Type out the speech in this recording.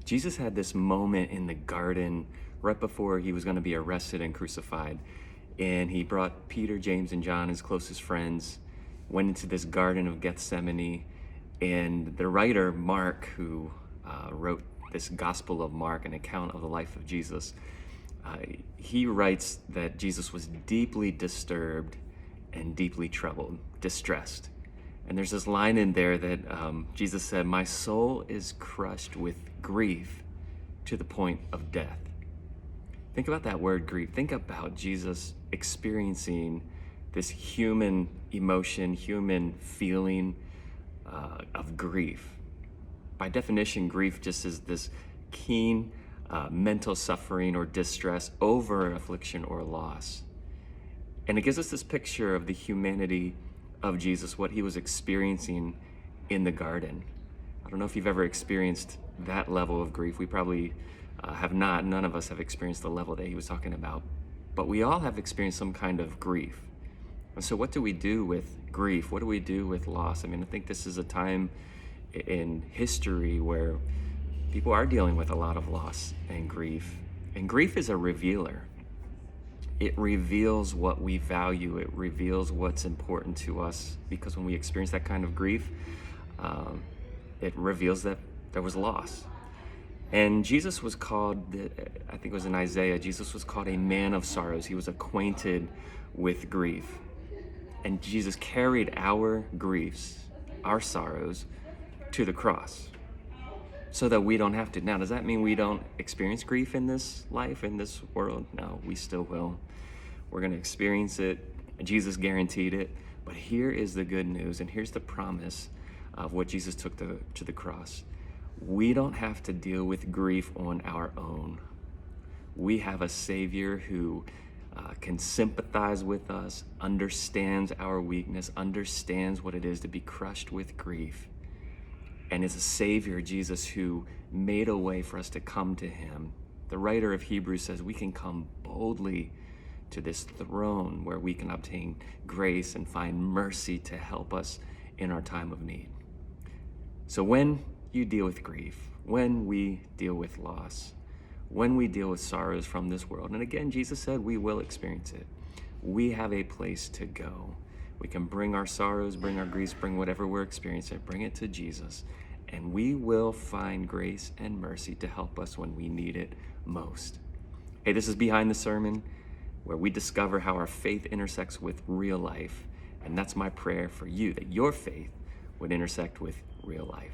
Jesus had this moment in the garden right before he was going to be arrested and crucified. And he brought Peter, James, and John, his closest friends, went into this garden of Gethsemane. And the writer, Mark, who wrote this Gospel of Mark, an account of the life of Jesus, he writes that Jesus was deeply disturbed and deeply troubled, distressed. And there's this line in there that Jesus said, "My soul is crushed with grief to the point of death." Think about that word grief. Think about Jesus experiencing this human emotion, human feeling of grief. By definition, grief just is this keen mental suffering or distress over affliction or loss. And it gives us this picture of the humanity of Jesus, what he was experiencing in the garden. I don't know if you've ever experienced that level of grief. We probably have not. None of us have experienced the level that he was talking about. But we all have experienced some kind of grief. And so what do we do with grief? What do we do with loss? I mean, I think this is a time in history where people are dealing with a lot of loss and grief. And grief is a revealer. It reveals what we value. It reveals what's important to us, because when we experience that kind of grief, it reveals that there was loss. And Jesus was called, I think it was in Isaiah, Jesus was called a man of sorrows. He was acquainted with grief. And Jesus carried our griefs, our sorrows, to the cross so that we don't have to. Now, does that mean we don't experience grief in this life, in this world? No, we still will. We're going to experience it. Jesus guaranteed it. But here is the good news, and here's the promise of what Jesus took to the cross. We don't have to deal with grief on our own. We have a Savior who can sympathize with us, understands our weakness, understands what it is to be crushed with grief. And is a Savior, Jesus, who made a way for us to come to him. The writer of Hebrews says we can come boldly to this throne where we can obtain grace and find mercy to help us in our time of need. So when you deal with grief, when we deal with loss, when we deal with sorrows from this world, and again, Jesus said we will experience it, we have a place to go. We can bring our sorrows, bring our griefs, bring whatever we're experiencing, bring it to Jesus, and we will find grace and mercy to help us when we need it most. Hey, this is Behind the Sermon, where we discover how our faith intersects with real life. And that's my prayer for you, that your faith would intersect with real life.